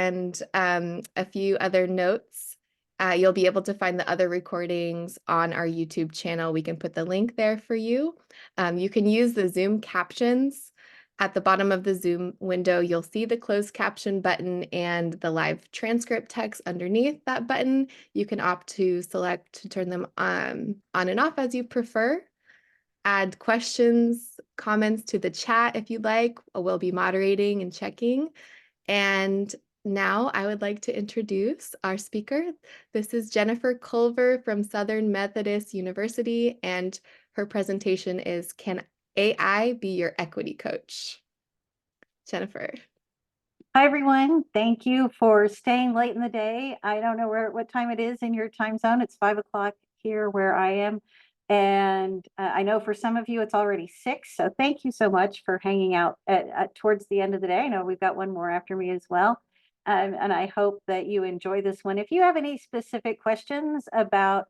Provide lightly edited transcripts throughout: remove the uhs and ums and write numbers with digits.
and a few other notes. You'll be able to find the other recordings on our YouTube channel. We can put the link there for you. You can use the Zoom captions. At the bottom of the Zoom window, you'll see the closed caption button and the live transcript text underneath that button. You can opt to select to turn them on and off as you prefer. Add questions, comments to the chat if you'd like. We'll be moderating and checking. And now I would like to introduce our speaker. This is Jennifer Culver from Southern Methodist University, and her presentation is Can AI be your equity coach? Jennifer. Hi, everyone. Thank you for staying late in the day. I don't know what time it is in your time zone. It's 5 o'clock here where I am. And I know for some of you, it's already 6. So thank you so much for hanging out towards the end of the day. I know we've got one more after me as well. And I hope that you enjoy this one. If you have any specific questions about,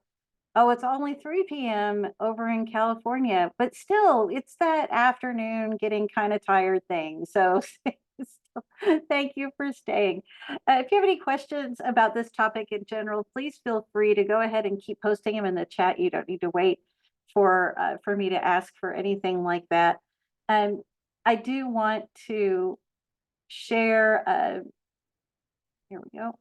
oh, it's only 3 p.m. over in California, but still, it's that afternoon getting kind of tired thing. So thank you for staying. If you have any questions about this topic in general, please feel free to go ahead and keep posting them in the chat. You don't need to wait for me to ask for anything like that. I do want to share, here we go.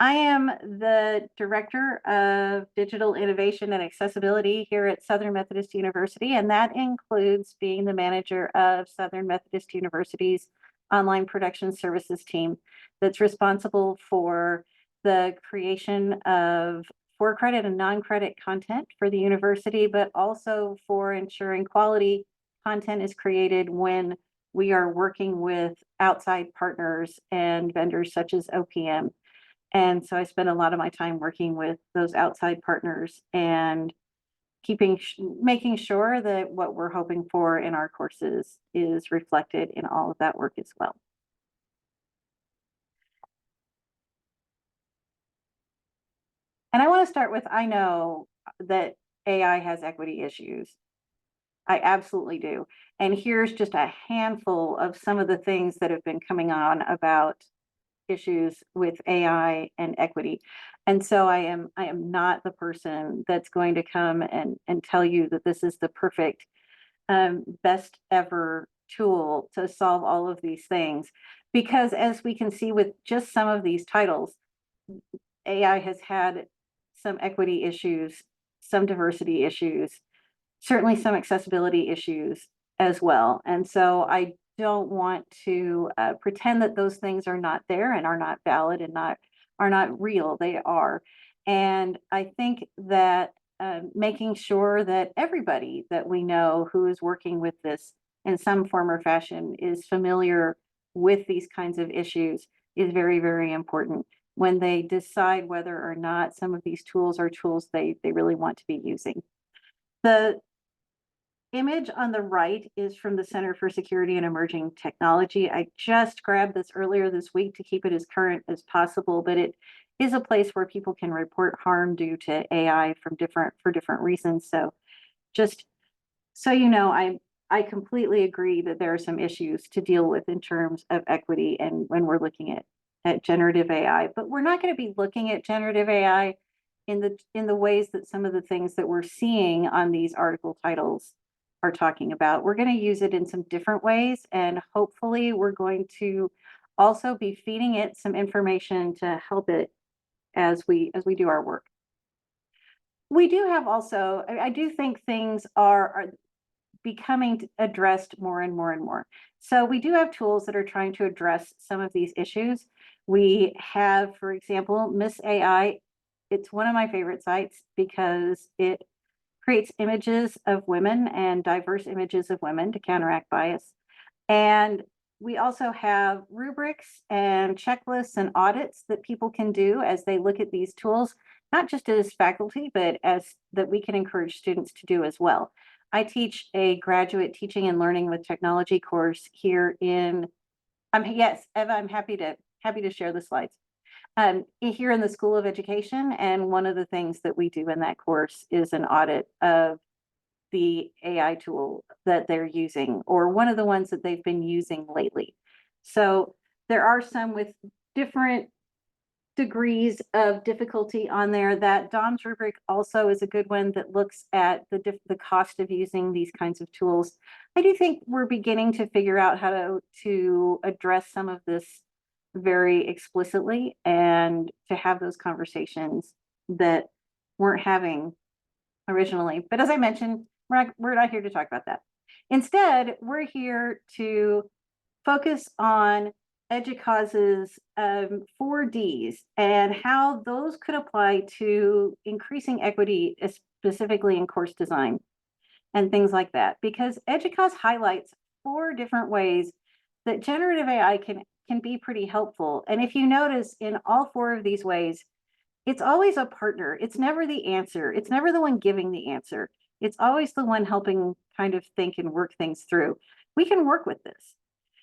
I am the Director of Digital Innovation and Accessibility here at Southern Methodist University, and that includes being the manager of Southern Methodist University's online production services team that's responsible for the creation of for-credit and non-credit content for the university, but also for ensuring quality content is created when we are working with outside partners and vendors such as OPM. And so I spend a lot of my time working with those outside partners and making sure that what we're hoping for in our courses is reflected in all of that work as well. And I want to start with, I know that AI has equity issues. I absolutely do. And here's just a handful of some of the things that have been coming on about issues with AI and equity. And so I am not the person that's going to come and tell you that this is the perfect best ever tool to solve all of these things. Because as we can see with just some of these titles, AI has had some equity issues, some diversity issues, certainly some accessibility issues as well. And so I don't want to pretend that those things are not there and are not valid and are not real. They are. And I think that making sure that everybody that we know who is working with this in some form or fashion is familiar with these kinds of issues is very, very important when they decide whether or not some of these tools are tools they really want to be using. The image on the right is from the Center for Security and Emerging Technology. I just grabbed this earlier this week to keep it as current as possible, but it is a place where people can report harm due to AI for different reasons. So just so you know, I completely agree that there are some issues to deal with in terms of equity and when we're looking at generative AI, but we're not going to be looking at generative AI in the ways that some of the things that we're seeing on these article titles are talking about. We're going to use it in some different ways, and hopefully we're going to also be feeding it some information to help it as we do our work. We do have also, I do think things are becoming addressed more and more and more. So we do have tools that are trying to address some of these issues. We have, for example, Miss AI. It's one of my favorite sites because it creates images of women and diverse images of women to counteract bias. And we also have rubrics and checklists and audits that people can do as they look at these tools, not just as faculty, but as that we can encourage students to do as well. I teach a graduate teaching and learning with technology course here in, yes, Eva, I'm happy to share the slides. Here in the School of Education, and one of the things that we do in that course is an audit of the AI tool that they're using, or one of the ones that they've been using lately. So there are some with different degrees of difficulty on there. That DOMS rubric also is a good one that looks at the cost of using these kinds of tools. I do think we're beginning to figure out how to address some of this very explicitly and to have those conversations that weren't having originally. But as I mentioned, we're not here to talk about that. Instead, we're here to focus on EDUCAUSE's 4Ds and how those could apply to increasing equity, specifically in course design and things like that. Because EDUCAUSE highlights 4 different ways that generative AI can be pretty helpful. And if you notice, in all 4 of these ways, it's always a partner. It's never the answer. It's never the one giving the answer. It's always the one helping kind of think and work things through. We can work with this.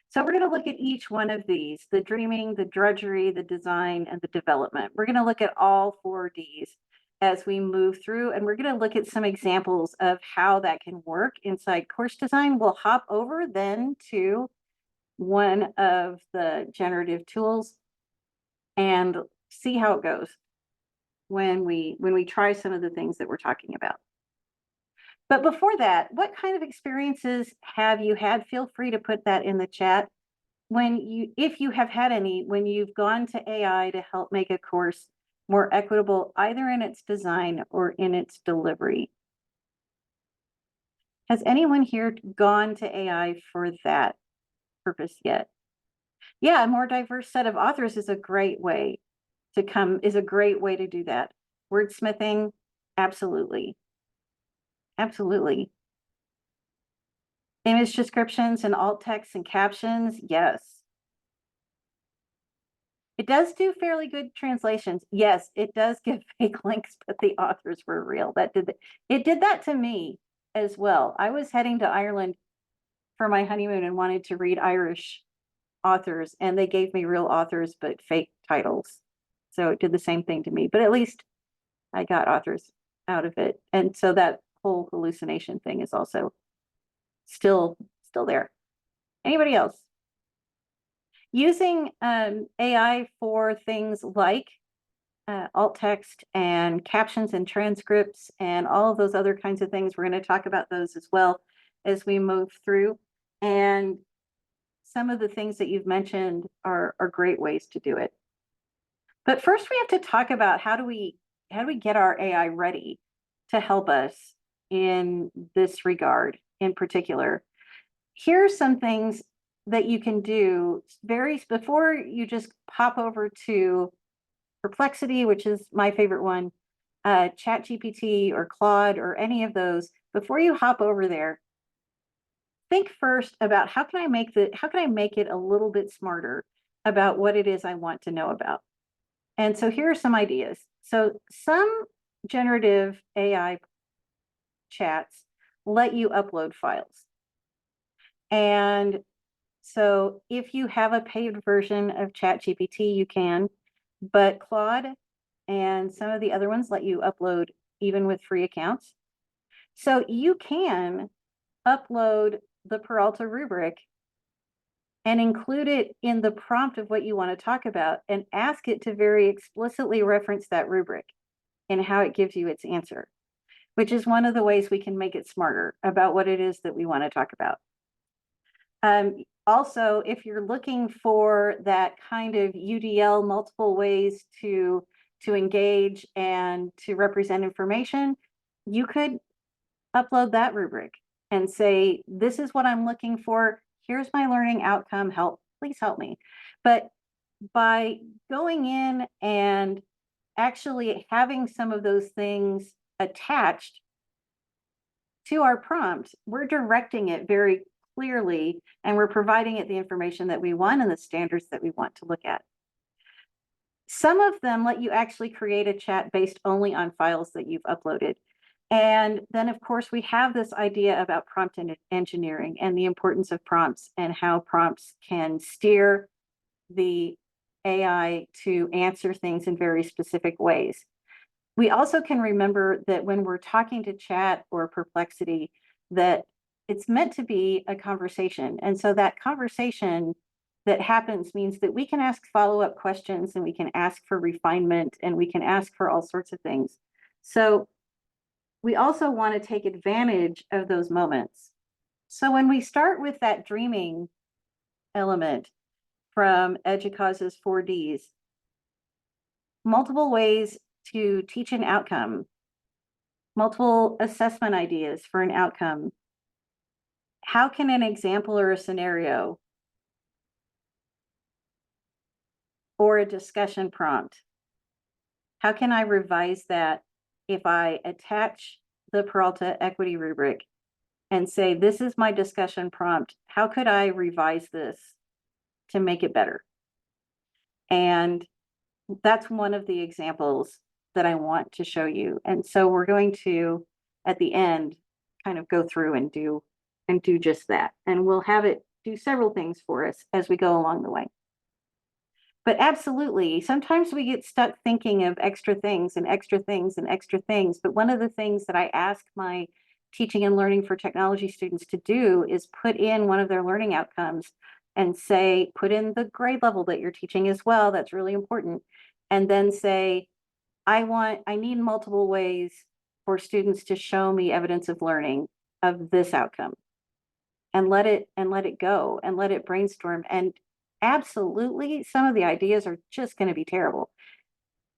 So we're going to look at each one of these, the dreaming, the drudgery, the design, and the development. We're going to look at all 4 Ds as we move through, and we're going to look at some examples of how that can work inside course design. We'll hop over then to one of the generative tools and see how it goes when we try some of the things that we're talking about. But before that, what kind of experiences have you had? Feel free to put that in the chat. If you have had any, when you've gone to AI to help make a course more equitable, either in its design or in its delivery. Has anyone here gone to AI for that purpose yet? Yeah, a more diverse set of authors is a great way to do that. Wordsmithing, absolutely. Absolutely. Image descriptions and alt text and captions, yes. It does do fairly good translations. Yes, it does give fake links, but the authors were real. It did that to me as well. I was heading to Ireland for my honeymoon and wanted to read Irish authors, and they gave me real authors, but fake titles. So it did the same thing to me, but at least I got authors out of it. And so that whole hallucination thing is also still there. Anybody else? Using AI for things like alt text and captions and transcripts and all of those other kinds of things. We're going to talk about those as well as we move through. And some of the things that you've mentioned are great ways to do it. But first we have to talk about how do we get our AI ready to help us in this regard in particular. Here's some things that you can do before you just pop over to Perplexity, which is my favorite one, ChatGPT or Claude or any of those. Before you hop over there, think first about how can I make it a little bit smarter about what it is I want to know about. And so here are some ideas. So some generative AI chats let you upload files. And so if you have a paid version of ChatGPT, you can, but Claude and some of the other ones let you upload even with free accounts. So you can upload the Peralta rubric and include it in the prompt of what you want to talk about and ask it to very explicitly reference that rubric and how it gives you its answer, which is one of the ways we can make it smarter about what it is that we want to talk about. Also, if you're looking for that kind of UDL, multiple ways to engage and to represent information, you could upload that rubric and say, this is what I'm looking for. Here's my learning outcome. Please help me. But by going in and actually having some of those things attached to our prompt, we're directing it very clearly, and we're providing it the information that we want and the standards that we want to look at. Some of them let you actually create a chat based only on files that you've uploaded. And then, of course, we have this idea about prompt engineering and the importance of prompts and how prompts can steer the AI to answer things in very specific ways. We also can remember that when we're talking to Chat or Perplexity, that it's meant to be a conversation. And so that conversation that happens means that we can ask follow-up questions and we can ask for refinement and we can ask for all sorts of things. So we also want to take advantage of those moments. So when we start with that dreaming element from EDUCAUSE's 4Ds, multiple ways to teach an outcome, multiple assessment ideas for an outcome. How can an example or a scenario or a discussion prompt, how can I revise that if I attach the Peralta equity rubric and say, this is my discussion prompt, how could I revise this to make it better? And that's one of the examples that I want to show you. And so we're going to, at the end, kind of go through and do just that. And we'll have it do several things for us as we go along the way. But absolutely, sometimes we get stuck thinking of extra things and extra things and extra things. But one of the things that I ask my teaching and learning for technology students to do is put in one of their learning outcomes and say, put in the grade level that you're teaching as well. That's really important. And then say, I need multiple ways for students to show me evidence of learning of this outcome. And let it go and let it brainstorm. And absolutely, some of the ideas are just going to be terrible,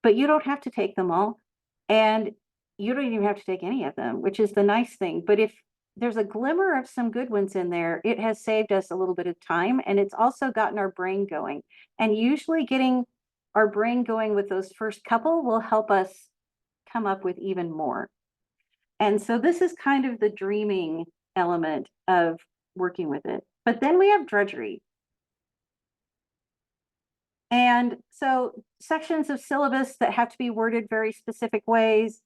but you don't have to take them all. And you don't even have to take any of them, which is the nice thing. But if there's a glimmer of some good ones in there, it has saved us a little bit of time. And it's also gotten our brain going. And usually getting our brain going with those first couple will help us come up with even more. And so this is kind of the dreaming element of working with it. But then we have drudgery. And so sections of syllabus that have to be worded very specific ways,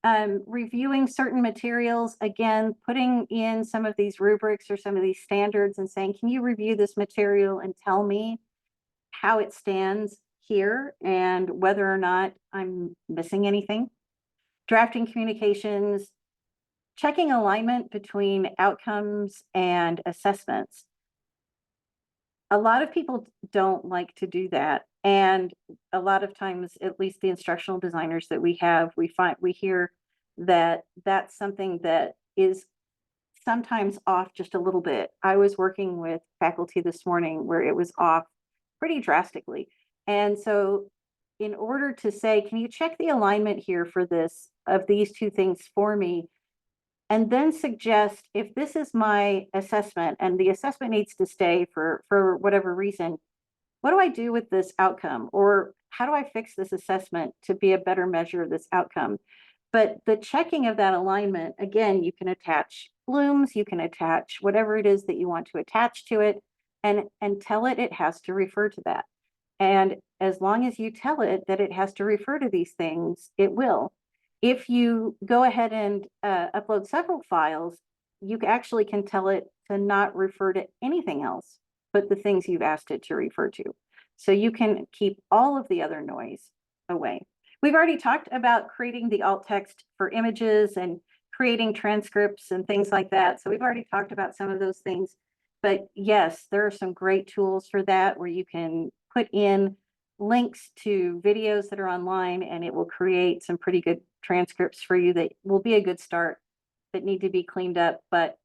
reviewing certain materials, again, putting in some of these rubrics or some of these standards and saying, can you review this material and tell me how it stands here and whether or not I'm missing anything? Drafting communications, checking alignment between outcomes and assessments. A lot of people don't like to do that. And a lot of times, at least the instructional designers that we have, we hear that that's something that is sometimes off just a little bit. I was working with faculty this morning where it was off pretty drastically. And so in order to say, can you check the alignment here for this of these two things for me? And then suggest if this is my assessment and the assessment needs to stay for whatever reason, what do I do with this outcome? Or how do I fix this assessment to be a better measure of this outcome? But the checking of that alignment, again, you can attach blooms, you can attach whatever it is that you want to attach to it and tell it has to refer to that. And as long as you tell it that it has to refer to these things, it will. If you go ahead and upload several files, you actually can tell it to not refer to anything else but the things you've asked it to refer to. So you can keep all of the other noise away. We've already talked about creating the alt text for images and creating transcripts and things like that. So we've already talked about some of those things. But yes, there are some great tools for that where you can put in links to videos that are online and it will create some pretty good transcripts for you that will be a good start that need to be cleaned up, but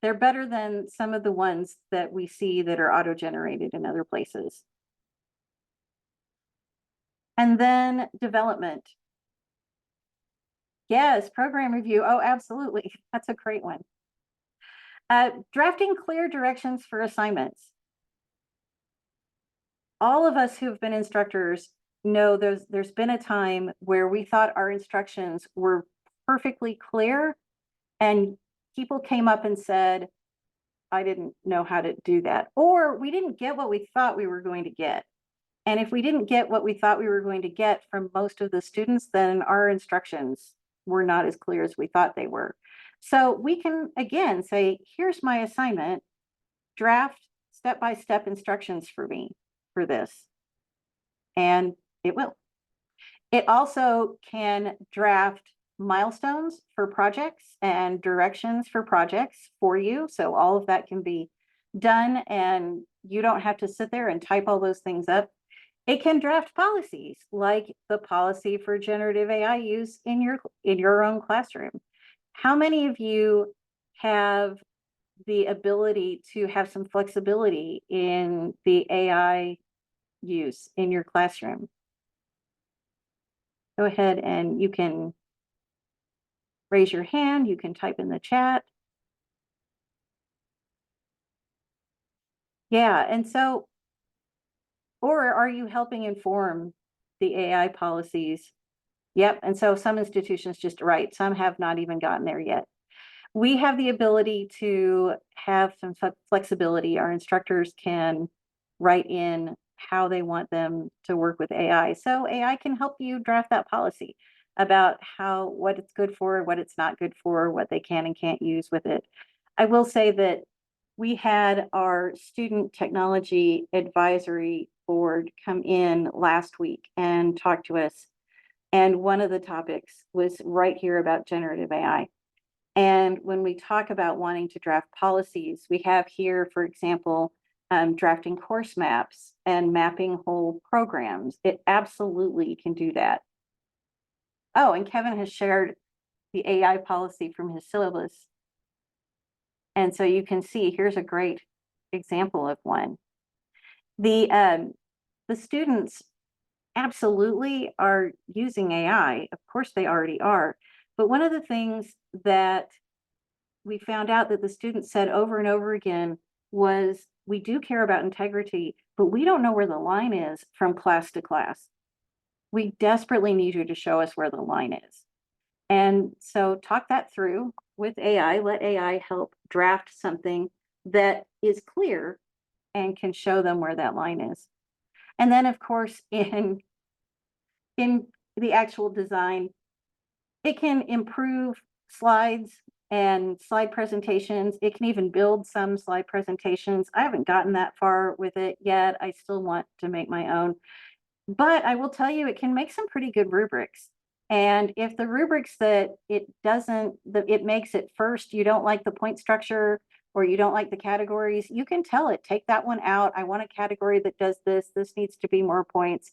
they're better than some of the ones that we see that are auto-generated in other places. And then development. Yes, program review. Oh, absolutely. That's a great one. Drafting clear directions for assignments. All of us who've been instructors know there's been a time where we thought our instructions were perfectly clear and people came up and said, I didn't know how to do that. Or we didn't get what we thought we were going to get. And if we didn't get what we thought we were going to get from most of the students, then our instructions were not as clear as we thought they were. So we can, again, say, here's my assignment, draft step-by-step instructions for me for this. And it will. It also can draft milestones for projects and directions for projects for you. So all of that can be done and you don't have to sit there and type all those things up. It can draft policies like the policy for generative AI use in your own classroom. How many of you have the ability to have some flexibility in the AI use in your classroom? Go ahead and you can raise your hand, you can type in the chat. Yeah, and so, or are you helping inform the AI policies? Yep, and so some institutions just right, some have not even gotten there yet. We have the ability to have some flexibility. Our instructors can write in how they want them to work with AI. So AI can help you draft that policy about what it's good for, what it's not good for, what they can and can't use with it. I will say that we had our student technology advisory board come in last week and talk to us. And one of the topics was right here about generative AI. And when we talk about wanting to draft policies, we have here, for example, drafting course maps and mapping whole programs. It absolutely can do that. Oh, and Kevin has shared the AI policy from his syllabus. And so you can see, here's a great example of one. The students absolutely are using AI. Of course, they already are. But one of the things that we found out that the students said over and over again was, we do care about integrity, but we don't know where the line is from class to class. We desperately need you to show us where the line is. And so talk that through with AI, let AI help draft something that is clear and can show them where that line is. And then of course, in the actual design, it can improve slides and slide presentations. It can even build some slide presentations. I haven't gotten that far with it yet. I still want to make my own. But I will tell you, it can make some pretty good rubrics. And if the rubrics that it makes it first, you don't like the point structure or you don't like the categories, you can tell it, take that one out. I want a category that does this. This needs to be more points.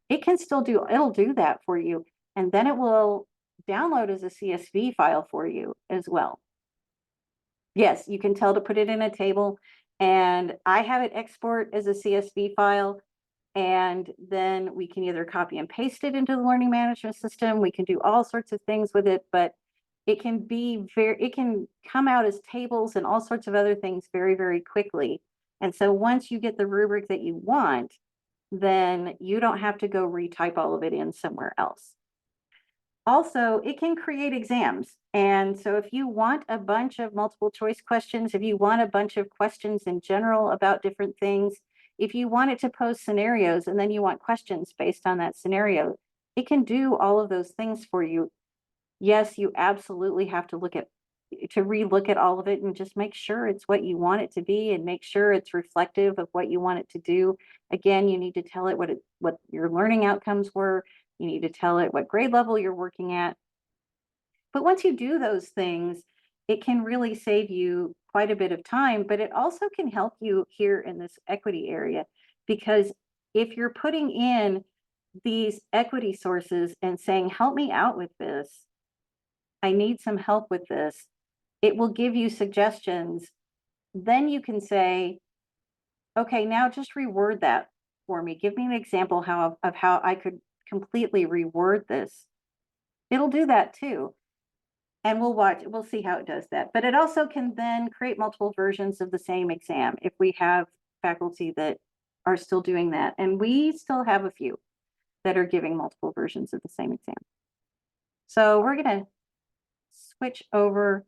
It'll do that for you. And then it will download as a CSV file for you as well. Yes, you can tell to put it in a table, and I have it export as a CSV file, and then we can either copy and paste it into the learning management system. We can do all sorts of things with it, but it can come out as tables and all sorts of other things very, very quickly. And so once you get the rubric that you want, then you don't have to go retype all of it in somewhere else. Also, it can create exams. And so if you want a bunch of multiple choice questions, if you want a bunch of questions in general about different things, if you want it to pose scenarios and then you want questions based on that scenario, it can do all of those things for you. Yes, you absolutely have to relook at all of it and just make sure it's what you want it to be and make sure it's reflective of what you want it to do. Again, you need to tell it what your learning outcomes were. You need to tell it what grade level you're working at. But once you do those things, it can really save you quite a bit of time, but it also can help you here in this equity area, because if you're putting in these equity sources and saying, help me out with this, I need some help with this, it will give you suggestions. Then you can say, okay, now just reword that for me. Give me an example of how I could completely reword this. It'll do that too. And we'll see how it does that. But it also can then create multiple versions of the same exam if we have faculty that are still doing that. And we still have a few that are giving multiple versions of the same exam. So we're going to switch over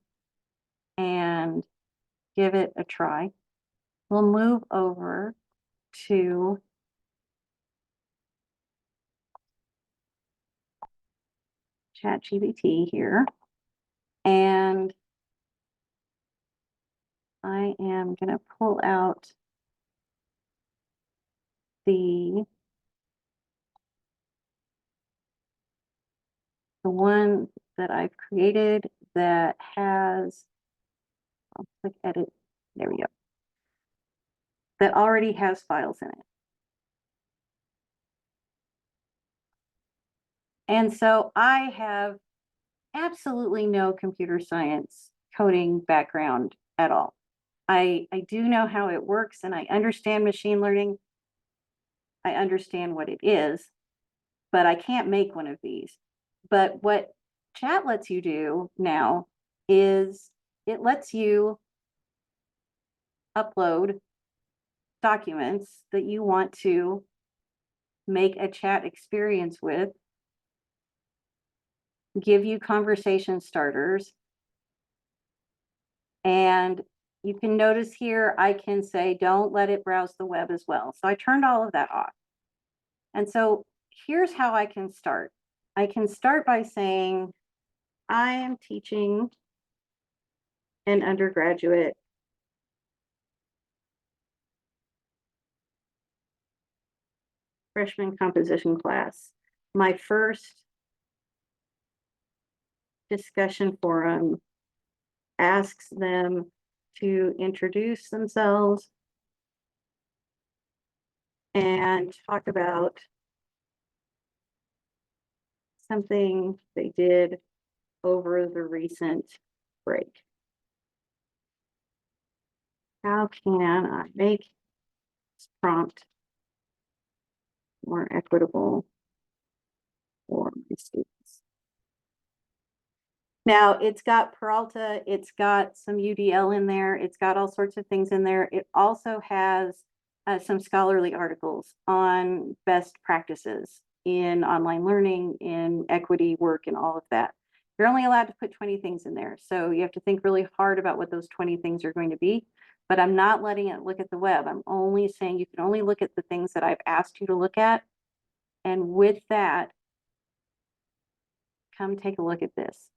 and give it a try. We'll move over to ChatGPT here. And I am going to pull out the one that I've created that has, I'll click edit. There we go. that already has files in it. And so I have absolutely no computer science coding background at all. I do know how it works and I understand machine learning. I understand what it is, but I can't make one of these. But what chat lets you do now is it lets you upload documents that you want to make a chat experience with, give you conversation starters. And you can notice here, I can say, don't let it browse the web as well. So I turned all of that off. And so here's how I can start. I can start by saying, I am teaching an undergraduate freshman composition class. My first discussion forum asks them to introduce themselves and talk about something they did over the recent break. How can I make this prompt more equitable for my students? Now it's got Peralta, it's got some UDL in there, it's got all sorts of things in there. It also has some scholarly articles on best practices in online learning, in equity work, and all of that. You're only allowed to put 20 things in there. So you have to think really hard about what those 20 things are going to be. But I'm not letting it look at the web. I'm only saying you can only look at the things that I've asked you to look at. And with that, come take a look at this.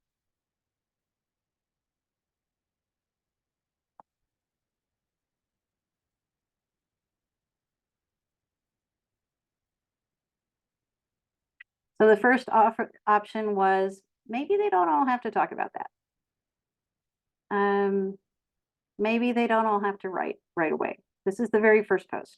So the first option was maybe they don't all have to talk about that. Maybe they don't all have to write right away. This is the very first post.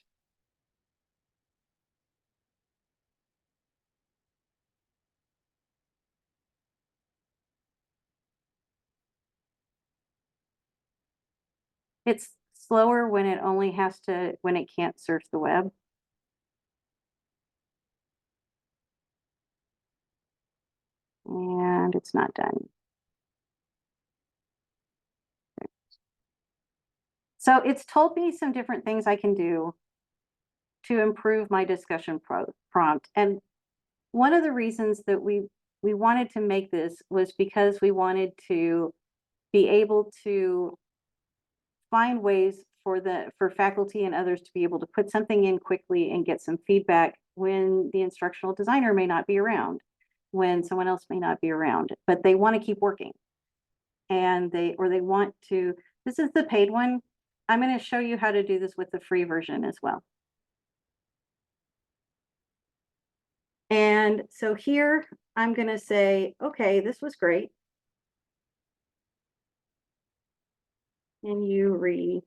It's slower when it only has to, when it can't surf the web. And it's not done. So it's told me some different things I can do to improve my discussion prompt. And one of the reasons that we wanted to make this was because we wanted to be able to find ways for faculty and others to be able to put something in quickly and get some feedback when the instructional designer may not be around, when someone else may not be around, but they want to keep working. And they want to, this is the paid one. I'm going to show you how to do this with the free version as well. And so here I'm going to say, okay, this was great. And you read.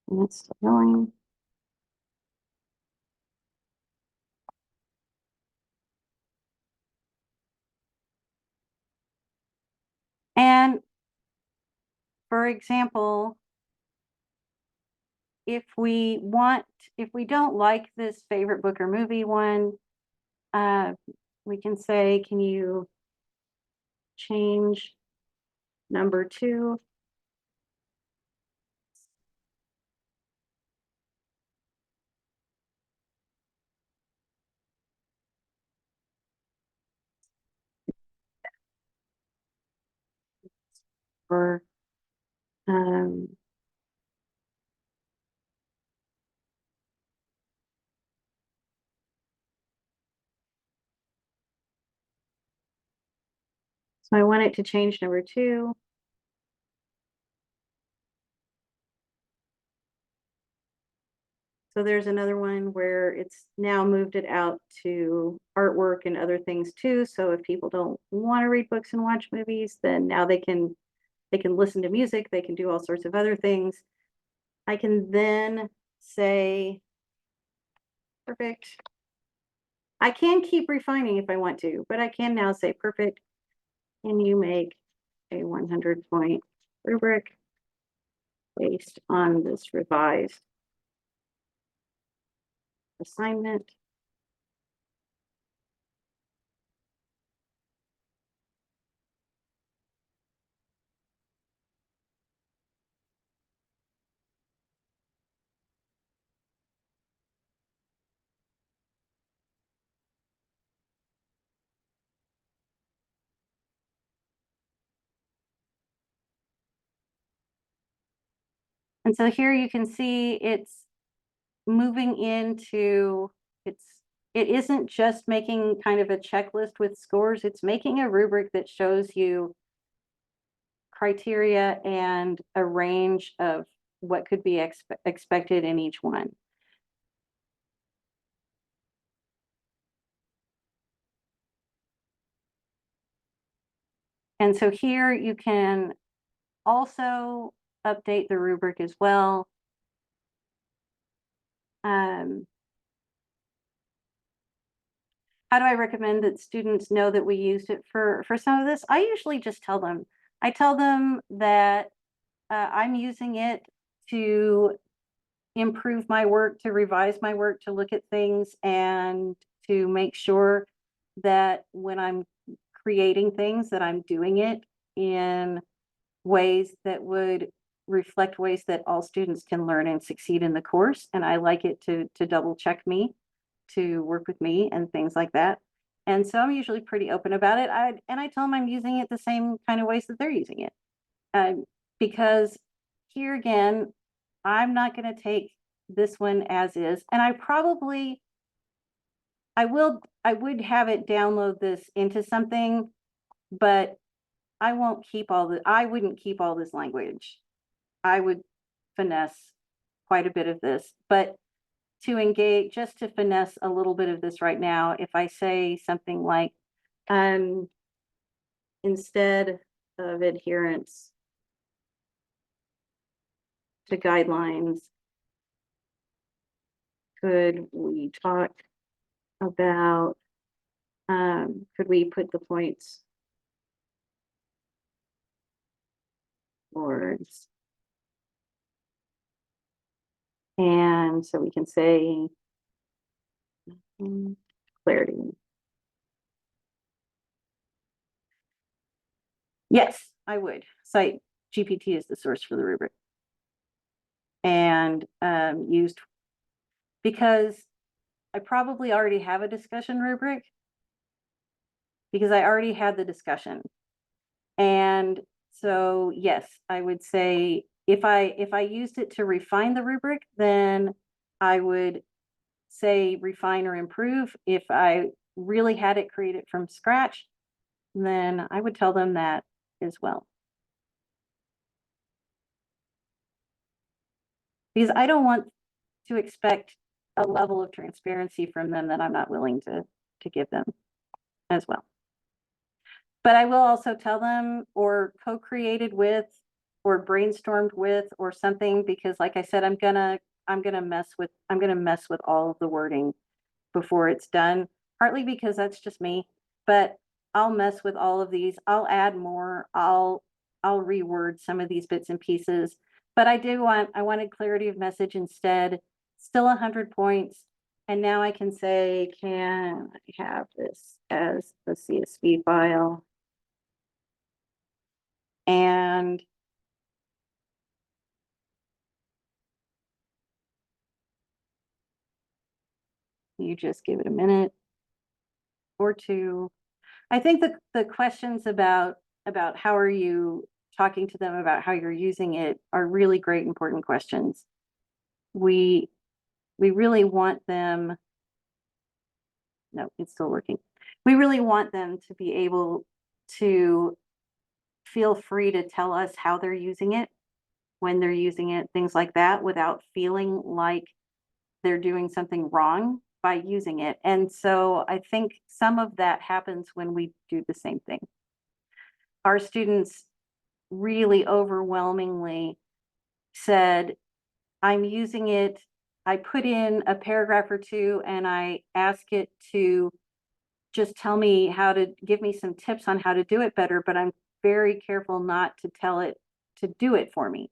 And it's still going. And for example, if we don't like this favorite book or movie one, we can say, can you change number 2? Or so I want it to change number 2. So there's another one where it's now moved it out to artwork and other things too. So if people don't want to read books and watch movies, then now they can listen to music, they can do all sorts of other things. I can then say, perfect. I can keep refining if I want to, but I can now say, perfect. Can you make a 100-point rubric based on this revised assignment? And so here you can see it's moving into, it isn't just making kind of a checklist with scores, it's making a rubric that shows you criteria and a range of what could be expected in each one. And so here you can also update the rubric as well. How do I recommend that students know that we used it for some of this? I usually just tell them. I tell them that I'm using it to improve my work, to revise my work, to look at things, and to make sure that when I'm creating things, that I'm doing it in ways that would reflect ways that all students can learn and succeed in the course. And I like it to double check me, to work with me and things like that. And so I'm usually pretty open about it. I tell them I'm using it the same kind of ways that they're using it. Because here again, I'm not going to take this one as is. And I would have it download this into something, but I wouldn't keep all this language. I would finesse quite a bit of this, but to engage, just to finesse a little bit of this right now, if I say something like, um, instead of adherence to guidelines, could we talk about, could we put the points towards, and so we can say clarity. Yes, I would cite GPT as the source for the rubric and used, because I probably already have a discussion rubric because I already had the discussion. And so, yes, I would say if I used it to refine the rubric, then I would say refine or improve. If I really had it created from scratch, then I would tell them that as well. Because I don't want to expect a level of transparency from them that I'm not willing to give them as well. But I will also tell them, or co-created with, or brainstormed with, or something, because like I said, I'm gonna mess with all of the wording before it's done, partly because that's just me, but I'll mess with all of these. I'll add more. I'll reword some of these bits and pieces. But I wanted clarity of message instead, still 100 points. And now I can say, can I have this as a CSV file? And you just give it a minute or two. I think the questions about how are you talking to them about how you're using it are really great, important questions. We really want them, no, it's still working. We really want them to be able to feel free to tell us how they're using it, when they're using it, things like that, without feeling like they're doing something wrong by using it. And so I think some of that happens when we do the same thing. Our students really overwhelmingly said, I'm using it. I put in a paragraph or two and I ask it to just tell me how to give me some tips on how to do it better, but I'm very careful not to tell it to do it for me.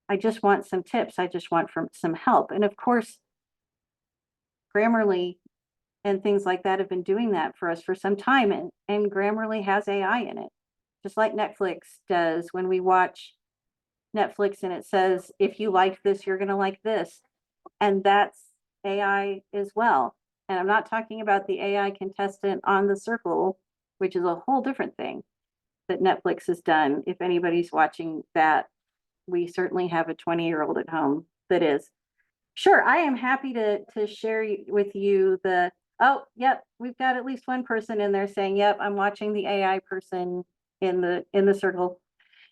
I just want some tips. I just want some help. And of course, Grammarly and things like that have been doing that for us for some time. And Grammarly has AI in it, just like Netflix does when we watch Netflix and it says, if you like this, you're going to like this. And that's AI as well. And I'm not talking about the AI contestant on The Circle, which is a whole different thing that Netflix has done. If anybody's watching that, we certainly have a 20-year-old at home that is. Sure, I am happy to share with you the, oh, yep, we've got at least one person in there saying, yep, I'm watching the AI person in the circle.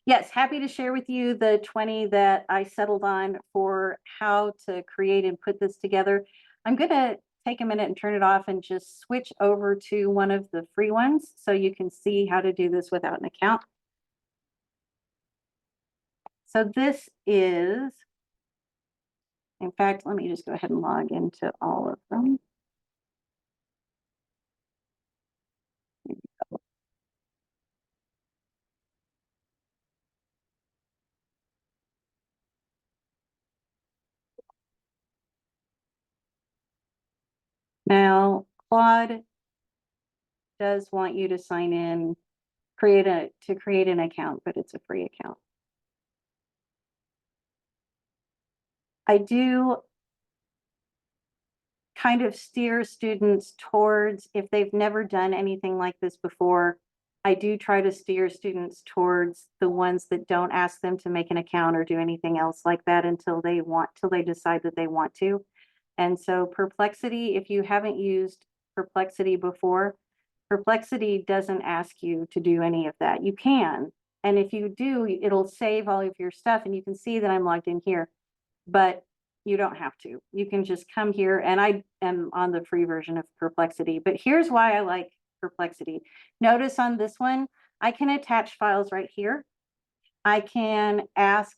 Yes, happy to share with you the 20 that I settled on for how to create and put this together. I'm going to take a minute and turn it off and just switch over to one of the free ones so you can see how to do this without an account. So this is, in fact, let me just go ahead and log into all of them. Now, Claude does want you to sign in, create an account, but it's a free account. I do kind of steer students towards, if they've never done anything like this before, I do try to steer students towards the ones that don't ask them to make an account or do anything else like that until they decide that they want to. And so Perplexity, if you haven't used Perplexity before, Perplexity doesn't ask you to do any of that. You can, and if you do, it'll save all of your stuff and you can see that I'm logged in here, but you don't have to. You can just come here, and I am on the free version of Perplexity, but here's why I like Perplexity. Notice on this one, I can attach files right here. I can ask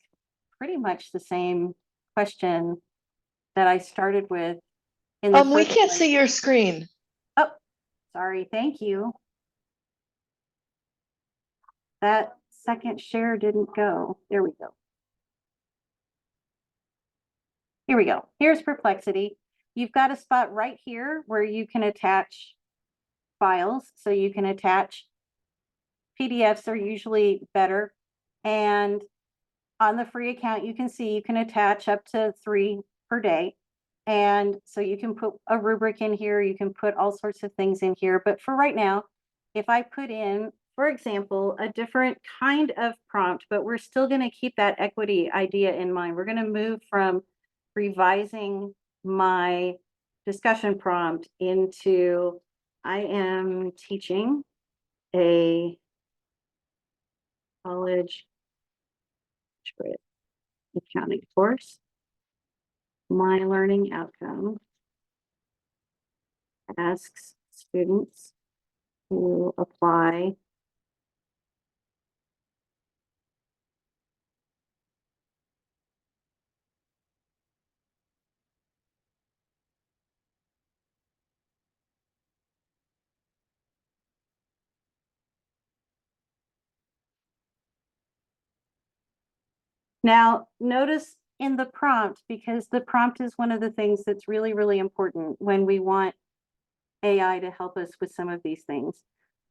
pretty much the same question that I started with in the We first can't place. see your screen. Oh, sorry. Thank you. That second share didn't go. There we go. Here we go. Here's Perplexity. You've got a spot right here where you can attach files. So you can attach PDFs are usually better. And on the free account, you can see you can attach up to 3 per day. And so you can put a rubric in here. You can put all sorts of things in here. But for right now, if I put in, for example, a different kind of prompt, but we're still going to keep that equity idea in mind. We're going to move from revising my discussion prompt into, I am teaching a college accounting course. My learning outcome asks students to apply Now, notice in the prompt, because the prompt is one of the things that's really, really important when we want AI to help us with some of these things.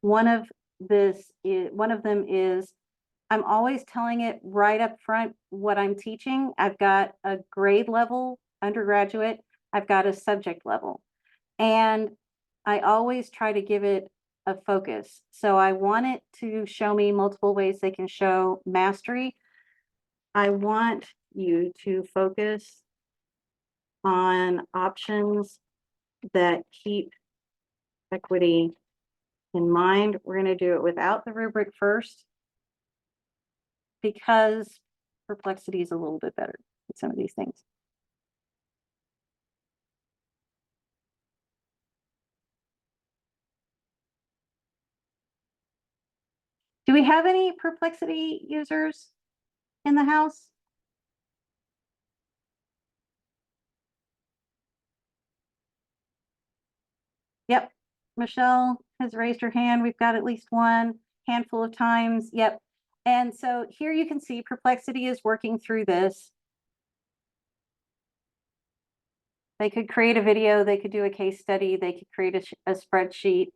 One of them is I'm always telling it right up front what I'm teaching. I've got a grade level, undergraduate, I've got a subject level. And I always try to give it a focus. So I want it to show me multiple ways they can show mastery. I want you to focus on options that keep equity in mind. We're going to do it without the rubric first because Perplexity is a little bit better at some of these things. Do we have any Perplexity users in the house? Yep. Michelle has raised her hand. We've got at least one handful of times. Yep. And so here you can see Perplexity is working through this. They could create a video, they could do a case study, they could create a spreadsheet.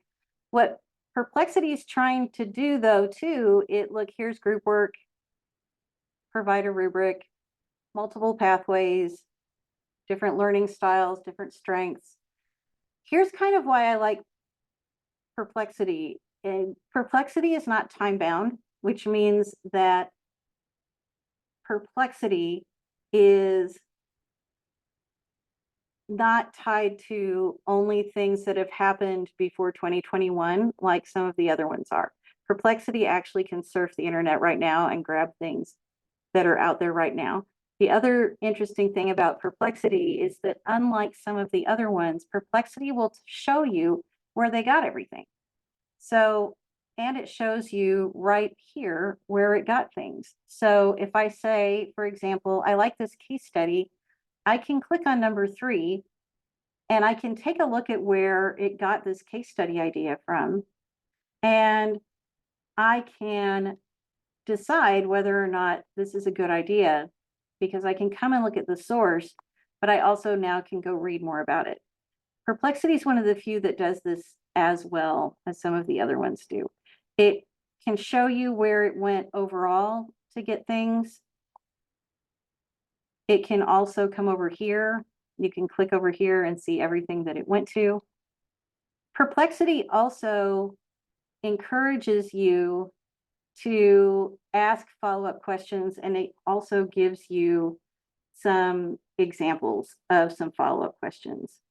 What Perplexity is trying to do though, too, look, here's group work, provide a rubric, multiple pathways, different learning styles, different strengths. Here's kind of why I like Perplexity. And Perplexity is not time bound, which means that Perplexity is not tied to only things that have happened before 2021, like some of the other ones are. Perplexity actually can surf the internet right now and grab things that are out there right now. The other interesting thing about Perplexity is that unlike some of the other ones, Perplexity will show you where they got everything. So, and it shows you right here where it got things. So if I say, for example, I like this case study, I can click on number 3 and I can take a look at where it got this case study idea from. And I can decide whether or not this is a good idea because I can come and look at the source, but I also now can go read more about it. Perplexity is one of the few that does this as well as some of the other ones do. It can show you where it went overall to get things. It can also come over here. You can click over here and see everything that it went to. Perplexity also encourages you to ask follow-up questions, and it also gives you some examples of some follow-up questions.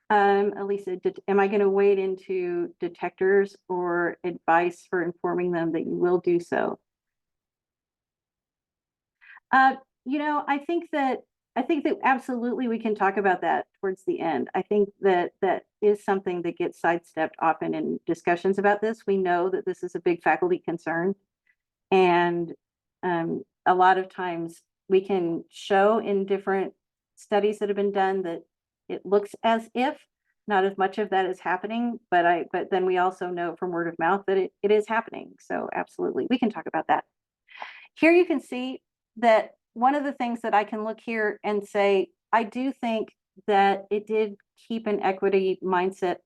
Elisa, am I going to wade into detectors or advice for informing them that you will do so? I think that absolutely we can talk about that towards the end. I think that is something that gets sidestepped often in discussions about this. We know that this is a big faculty concern, and a lot of times we can show in different studies that have been done that it looks as if not as much of that is happening, but then we also know from word of mouth that it is happening. So absolutely, we can talk about that. Here you can see that one of the things that I can look here and say, I do think that it did keep an equity mindset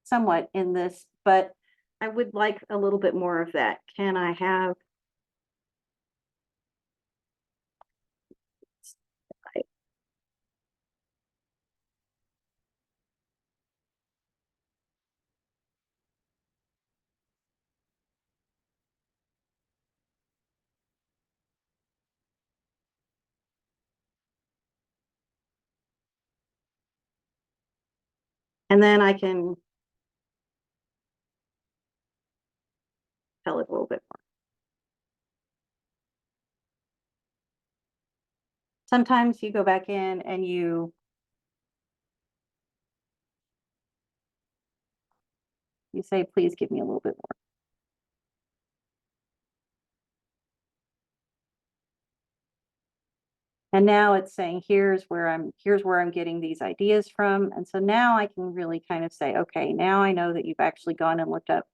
somewhat in this, but I would like a little bit more of that. Can I have? And then I can tell it a little bit more. Sometimes you go back in and you say, please give me a little bit more. And now it's saying, here's where I'm getting these ideas from. And so now I can really kind of say, okay, now I know that you've actually gone and looked up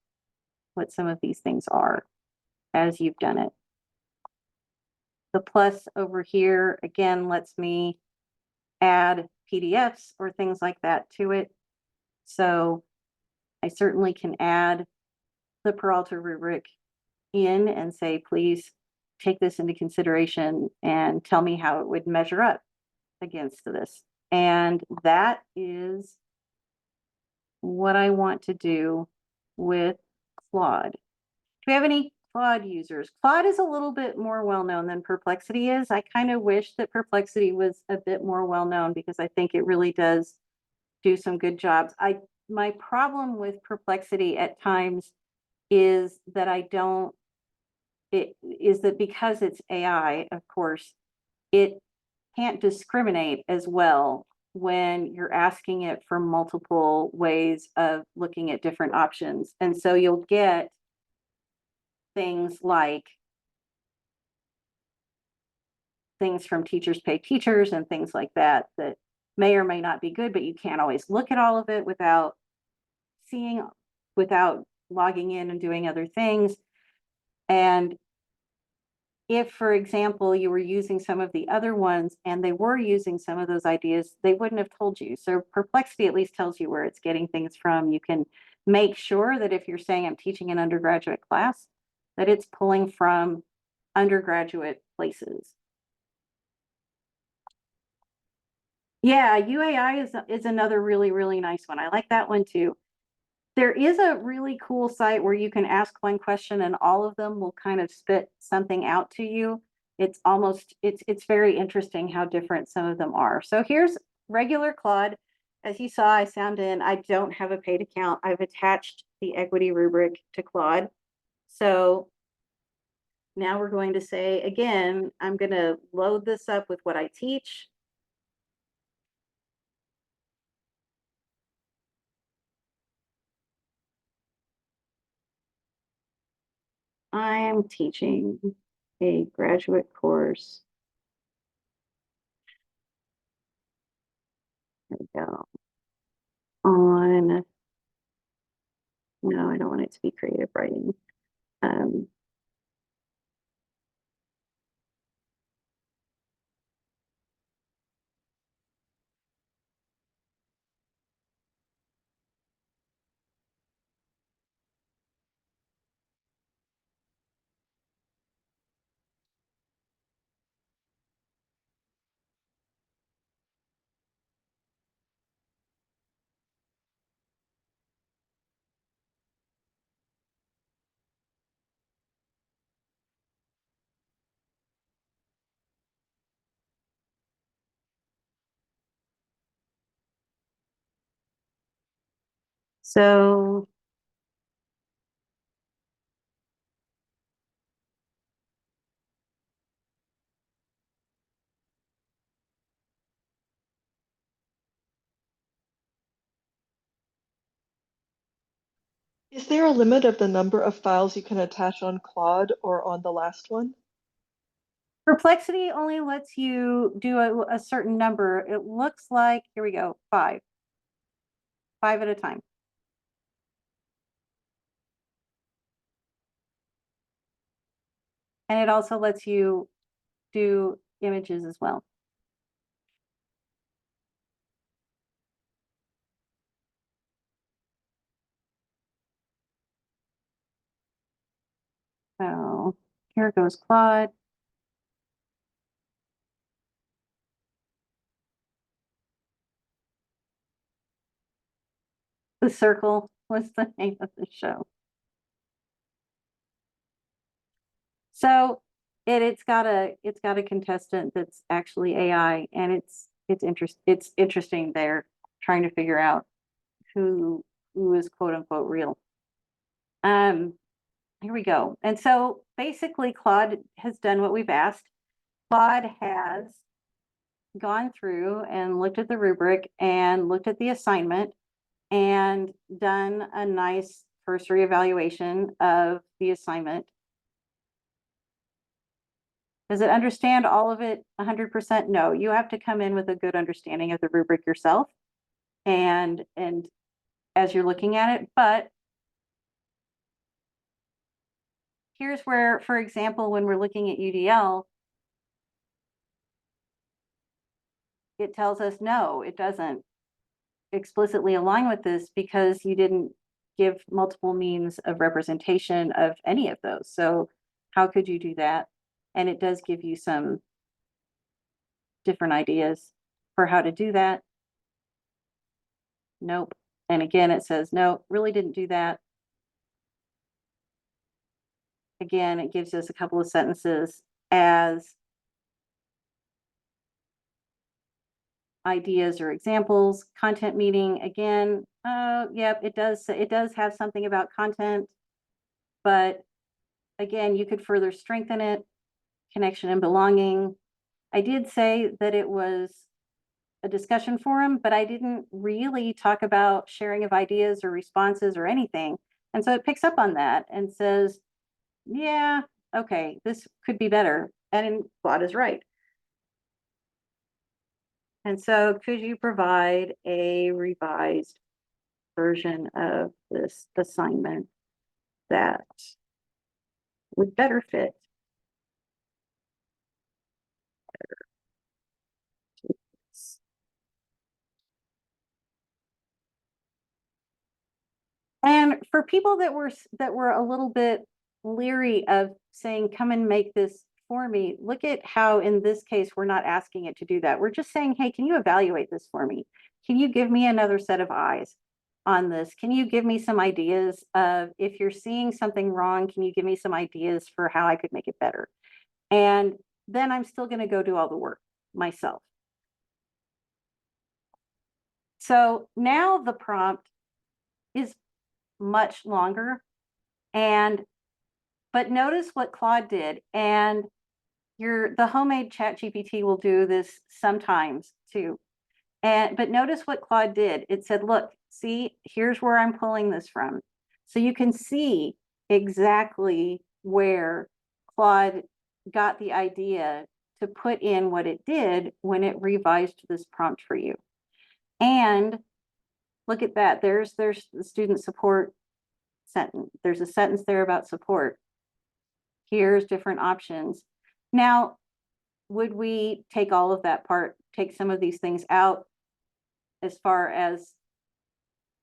what some of these things are as you've done it. The plus over here, again, lets me add PDFs or things like that to it. So I certainly can add the Peralta rubric in and say, please take this into consideration and tell me how it would measure up against this. And that is what I want to do with Claude. Do we have any Claude users? Claude is a little bit more well-known than Perplexity is. I kind of wish that Perplexity was a bit more well-known because I think it really does do some good jobs. My problem with Perplexity at times is that because it's AI, of course, it can't discriminate as well when you're asking it for multiple ways of looking at different options. And so you'll get things like things from Teachers Pay Teachers and things like that that may or may not be good, but you can't always look at all of it without seeing, without logging in and doing other things. And if, for example, you were using some of the other ones and they were using some of those ideas, they wouldn't have told you. So Perplexity at least tells you where it's getting things from. You can make sure that if you're saying I'm teaching an undergraduate class, that it's pulling from undergraduate places. Yeah, UAI is another really, really nice one. I like that one too. There is a really cool site where you can ask one question and all of them will kind of spit something out to you. It's very interesting how different some of them are. So here's regular Claude. As you saw, I sound in. I don't have a paid account. I've attached the equity rubric to Claude. So now we're going to say, again, I'm going to load this up with what I teach. I am teaching a graduate course. There we go. On, no, I don't want it to be creative writing. Um, so Is there a limit of the number of files you can attach on Claude or on the last one? Perplexity only lets you do a certain number. It looks like, here we go, five at a time. And it also lets you do images as well. So here goes Claude. The Circle was the name of the show. So it's got a contestant that's actually AI, and it's interesting. They're trying to figure out who is quote unquote real. Here we go. And so basically Claude has done what we've asked. Claude has gone through and looked at the rubric and looked at the assignment and done a nice cursory evaluation of the assignment. Does it understand all of it 100%? No, you have to come in with a good understanding of the rubric yourself and as you're looking at it. But here's where, for example, when we're looking at UDL, it tells us no, it doesn't explicitly align with this because you didn't give multiple means of representation of any of those. So how could you do that? And it does give you some different ideas for how to do that. Nope. And again, it says, no, really didn't do that. Again, it gives us a couple of sentences as ideas or examples. Content meeting, again, yep, it does have something about content, but again, you could further strengthen it. Connection and belonging. I did say that it was a discussion forum, but I didn't really talk about sharing of ideas or responses or anything. And so it picks up on that and says, yeah, okay, this could be better. And Claude is right. And so could you provide a revised version of this assignment that would better fit? And for people that were a little bit leery of saying, come and make this for me, look at how in this case, we're not asking it to do that. We're just saying, hey, can you evaluate this for me? Can you give me another set of eyes on this? Can you give me some ideas of if you're seeing something wrong, can you give me some ideas for how I could make it better? And then I'm still going to go do all the work myself. So now the prompt is much longer. But notice what Claude did, and the homemade ChatGPT will do this sometimes too. But notice what Claude did. It said, look, see, here's where I'm pulling this from. So you can see exactly where Claude got the idea to put in what it did when it revised this prompt for you. And look at that. There's the student support sentence. There's a sentence there about support. Here's different options. Now, would we take all of that part, take some of these things out as far as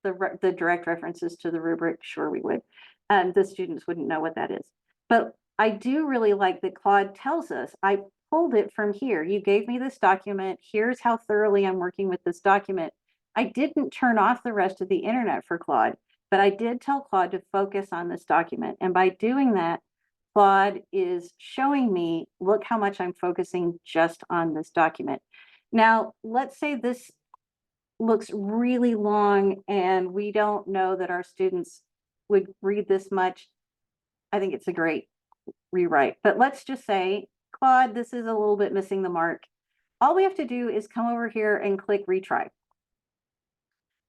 the direct references to the rubric? Sure, we would. The students wouldn't know what that is. But I do really like that Claude tells us, I pulled it from here. You gave me this document. Here's how thoroughly I'm working with this document. I didn't turn off the rest of the internet for Claude, but I did tell Claude to focus on this document. And by doing that, Claude is showing me, look how much I'm focusing just on this document. Now, let's say this looks really long and we don't know that our students would read this much. I think it's a great rewrite. But let's just say, Claude, this is a little bit missing the mark. All we have to do is come over here and click retry.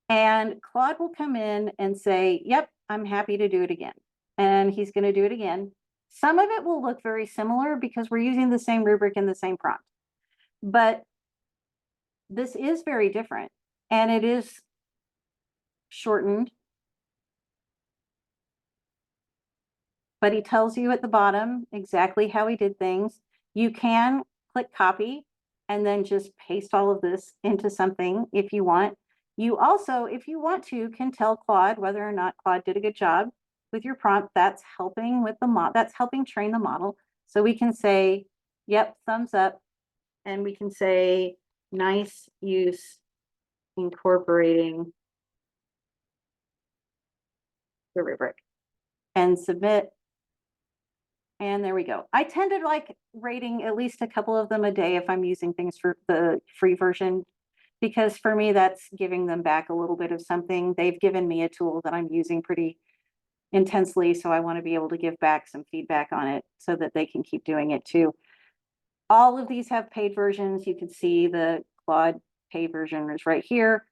And Claude will come in and say, yep, I'm happy to do it again. And he's going to do it again. Some of it will look very similar because we're using the same rubric and the same prompt. But this is very different. And it is shortened. But he tells you at the bottom exactly how he did things. You can click copy and then just paste all of this into something if you want. You also, if you want to, can tell Claude whether or not Claude did a good job with your prompt. That's helping with the model. That's helping train the model. So we can say, yep, thumbs up. And we can say, nice use incorporating the rubric and submit. And there we go. I tend to like rating at least a couple of them a day if I'm using things for the free version, because for me, that's giving them back a little bit of something. They've given me a tool that I'm using pretty intensely, so I want to be able to give back some feedback on it so that they can keep doing it too. All of these have paid versions. You can see the Claude paid version is right here.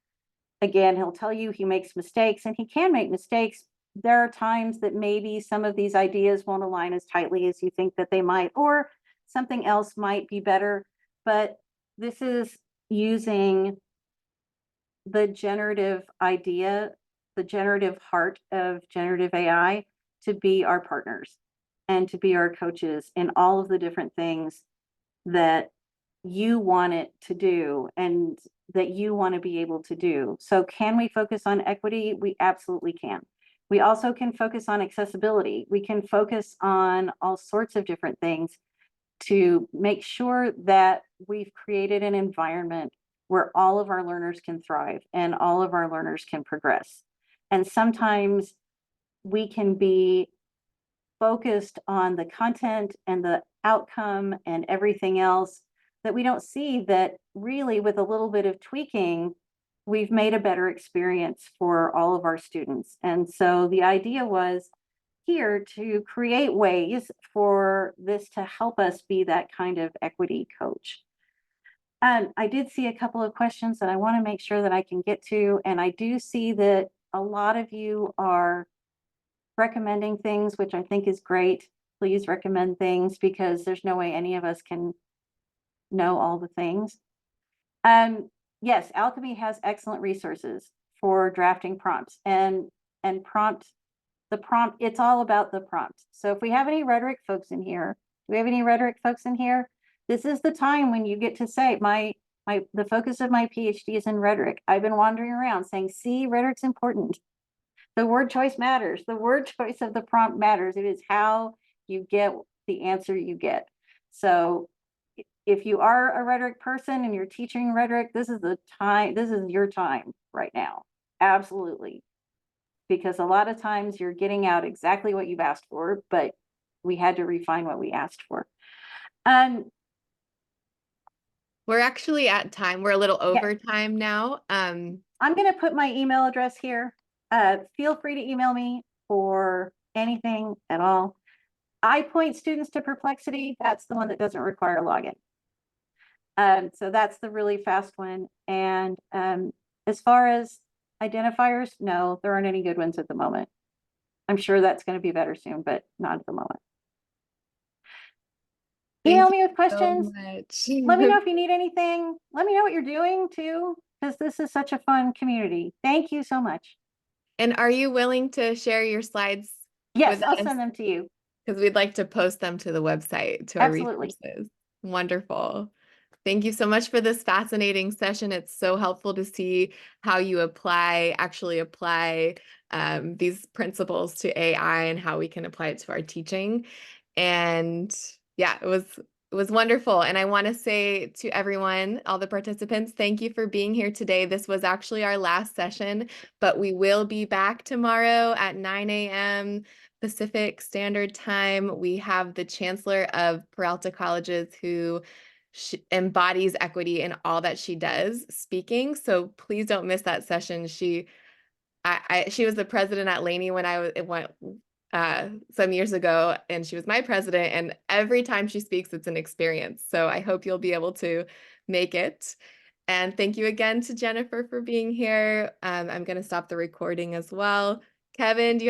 Again, he'll tell you he makes mistakes, and he can make mistakes. There are times that maybe some of these ideas won't align as tightly as you think that they might, or something else might be better. But this is using the generative idea, the generative heart of generative AI to be our partners and to be our coaches in all of the different things that you want it to do and that you want to be able to do. So can we focus on equity? We absolutely can. We also can focus on accessibility. We can focus on all sorts of different things to make sure that we've created an environment where all of our learners can thrive and all of our learners can progress. And sometimes we can be focused on the content and the outcome and everything else that we don't see that really with a little bit of tweaking, we've made a better experience for all of our students. And so the idea was here to create ways for this to help us be that kind of equity coach. I did see a couple of questions that I want to make sure that I can get to. And I do see that a lot of you are recommending things, which I think is great. please recommend things, because there's no way any of us can know all the things. Yes, Alchemy has excellent resources for drafting prompts, and the prompt, it's all about the prompt. So if we have any rhetoric folks in here, do we have any rhetoric folks in here? This is the time when you get to say, the focus of my PhD is in rhetoric. I've been wandering around saying, see, rhetoric's important. The word choice matters. The word choice of the prompt matters. It is how you get the answer you get. So if you are a rhetoric person and you're teaching rhetoric, this is the time, this is your time right now. Absolutely. Because a lot of times you're getting out exactly what you've asked for, but we had to refine what we asked for. We're actually at time. We're a little over Yeah. time now. I'm going to put my email address here. Feel free to email me for anything at all. I point students to Perplexity. That's the one that doesn't require a login. So that's the really fast one. And as far as identifiers, no, there aren't any good ones at the moment. I'm sure that's going to be better soon, but not at the moment. Email me with questions. So Let me know if you need anything. Let me know what you're doing too, because this is such a fun community. Thank you so much. And are you willing to share your slides? Yes, I'll send them to you. Because we'd like to post them to the website, to our Absolutely. resources. Wonderful. Thank you so much for this fascinating session. It's so helpful to see how you actually apply these principles to AI and how we can apply it to our teaching. And yeah, it was wonderful. And I want to say to everyone, all the participants, thank you for being here today. This was actually our last session, but we will be back tomorrow at 9 a.m. Pacific Standard Time. We have the Chancellor of Peralta Colleges who embodies equity in all that she does speaking. So please don't miss that session. She was the president at Laney when I went some years ago, and she was my president. And every time she speaks, it's an experience. So I hope you'll be able to make it. And thank you again to Jennifer for being here. I'm going to stop the recording as well. Kevin, do you have